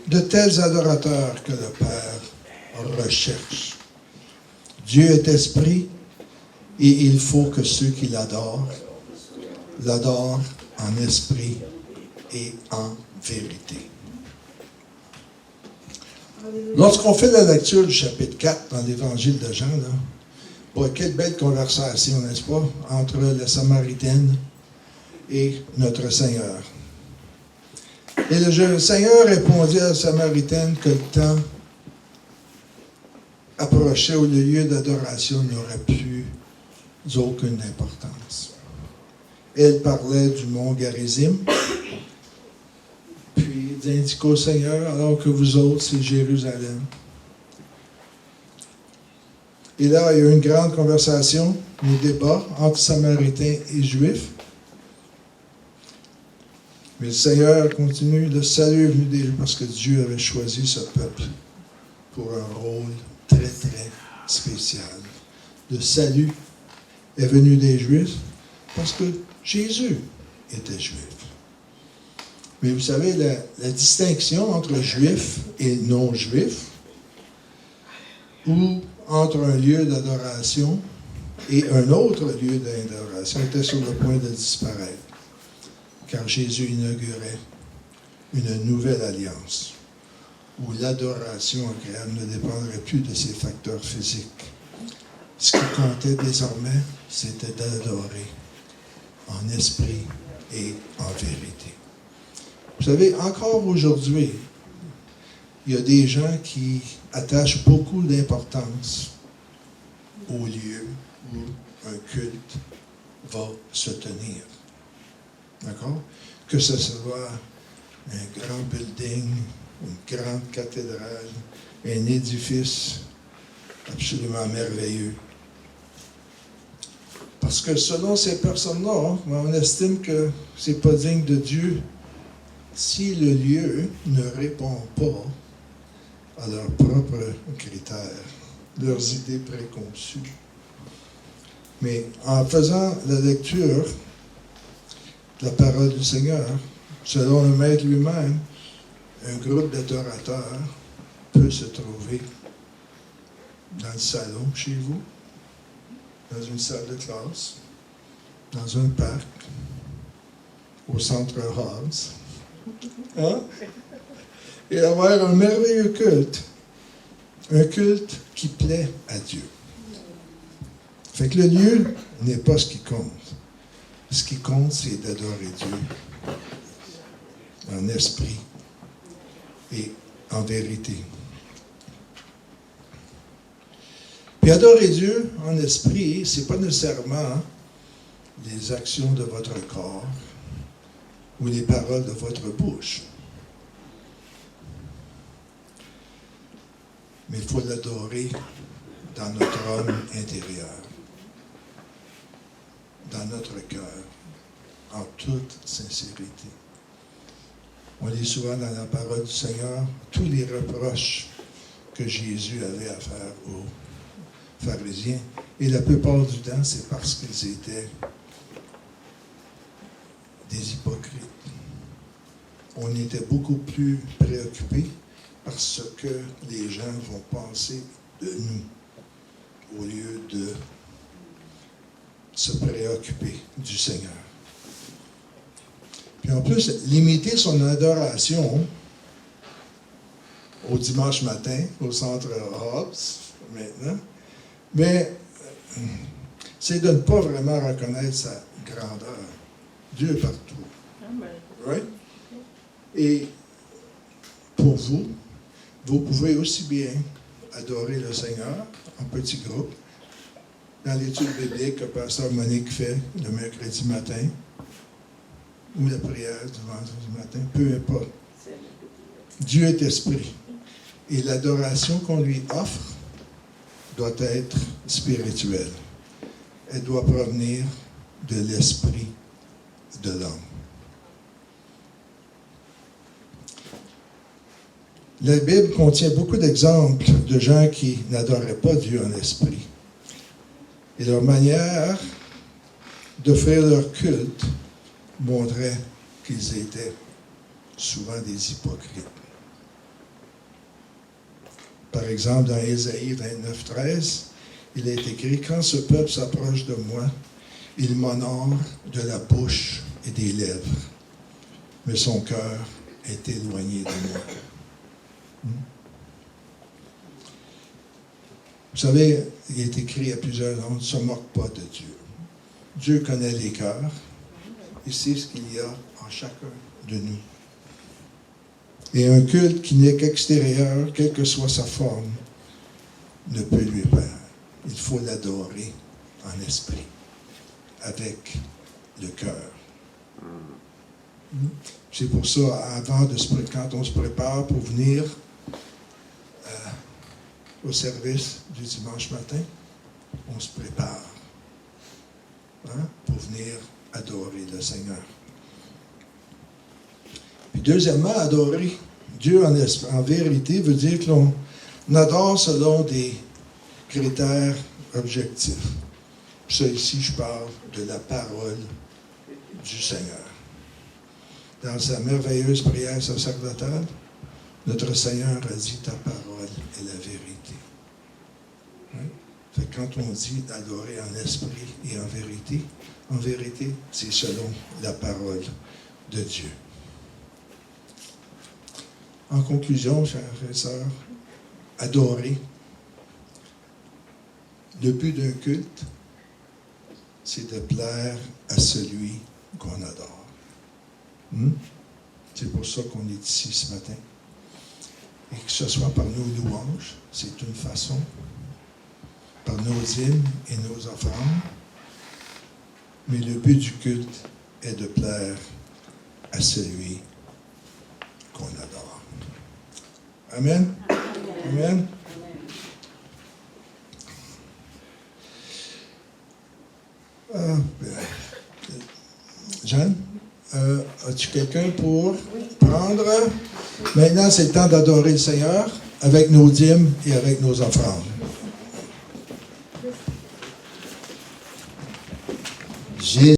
de tels adorateurs que le Père recherche. Dieu est esprit et il faut que ceux qui l'adorent en esprit et en vérité. Lorsqu'on fait la lecture du chapitre 4 dans l'Évangile de Jean, quelle belle conversation, n'est-ce pas, entre la Samaritaine et notre Seigneur. Et le Seigneur répondit à la Samaritaine que le temps approchait où le lieu d'adoration n'aurait plus aucune importance. Elle parlait du mont Garizim, puis il indiqua au Seigneur, alors que vous autres, c'est Jérusalem. Et là, il y a eu une grande conversation, un débat entre Samaritains et Juifs. Mais le Seigneur continue, le salut est venu des Juifs parce que Dieu avait choisi ce peuple pour un rôle très, très spécial. Le salut est venu des Juifs parce que Jésus était Juif. Mais vous savez, la distinction entre Juifs et non-Juifs, ou entre un lieu d'adoration et un autre lieu d'adoration, était sur le point de disparaître. Car Jésus inaugurait une nouvelle alliance où l'adoration agréable ne dépendrait plus de ses facteurs physiques. Ce qui comptait désormais, c'était d'adorer en esprit et en vérité. Vous savez, encore aujourd'hui, il y a des gens qui attachent beaucoup d'importance au lieu où un culte va se tenir. D'accord? Que ce soit un grand building, une grande cathédrale, un édifice absolument merveilleux. Parce que selon ces personnes-là, on estime que ce n'est pas digne de Dieu si le lieu ne répond pas à leurs propres critères, leurs idées préconçues. Mais en faisant la lecture de la parole du Seigneur, selon le Maître lui-même, un groupe d'adorateurs peut se trouver dans le salon chez vous, dans une salle de classe, dans un parc, au centre Halls, hein? Et avoir un merveilleux culte, un culte qui plaît à Dieu. Fait que le lieu n'est pas ce qui compte. Ce qui compte, c'est d'adorer Dieu en esprit et en vérité. Puis adorer Dieu en esprit, ce n'est pas nécessairement les actions de votre corps ou les paroles de votre bouche. Mais il faut l'adorer dans notre homme intérieur, dans notre cœur, en toute sincérité. On lit souvent dans la parole du Seigneur tous les reproches que Jésus avait à faire aux pharisiens. Et la plupart du temps, c'est parce qu'ils étaient des hypocrites. On était beaucoup plus préoccupés par ce que les gens vont penser de nous, au lieu de se préoccuper du Seigneur. Puis en plus, limiter son adoration au dimanche matin, au centre Hobbes, maintenant, mais c'est de ne pas vraiment reconnaître sa grandeur. Dieu est partout. Oui? Et pour vous, vous pouvez aussi bien adorer le Seigneur en petit groupe, dans l'étude biblique que Pasteur Monique fait le mercredi matin, ou la prière du vendredi matin, peu importe. Dieu est esprit. Et l'adoration qu'on lui offre doit être spirituelle. Elle doit provenir de l'esprit de l'homme. La Bible contient beaucoup d'exemples de gens qui n'adoraient pas Dieu en esprit. Et leur manière d'offrir leur culte montrait qu'ils étaient souvent des hypocrites. Par exemple, dans Ésaïe 29, 13, il est écrit « Quand ce peuple s'approche de moi, il m'honore de la bouche et des lèvres, mais son cœur est éloigné de moi. » Vous savez, il est écrit à plusieurs endroits, on ne se moque pas de Dieu. Dieu connaît les cœurs, il sait ce qu'il y a en chacun de nous. Et un culte qui n'est qu'extérieur, quelle que soit sa forme, ne peut lui plaire. Il faut l'adorer en esprit, avec le cœur. C'est pour ça, quand on se prépare pour venir au service du dimanche matin, on se prépare pour venir adorer le Seigneur. Puis deuxièmement, adorer Dieu en vérité veut dire que l'on adore selon des critères objectifs. Ça ici, je parle de la parole du Seigneur. Dans sa merveilleuse prière sacerdotale, notre Seigneur a dit « Ta parole est la vérité ». Fait que quand on dit d'adorer en esprit et en vérité, c'est selon la parole de Dieu. En conclusion, chers frères et sœurs, adorer. Le but d'un culte, c'est de plaire à celui qu'on adore. C'est pour ça qu'on est ici ce matin. Et que ce soit par nos louanges, c'est une façon, par nos hymnes et nos offrandes, mais le but du culte est de plaire à celui qu'on adore. Amen. Amen. Jeanne, as-tu quelqu'un pour prendre? Maintenant, c'est le temps d'adorer le Seigneur avec nos dîmes et avec nos offrandes.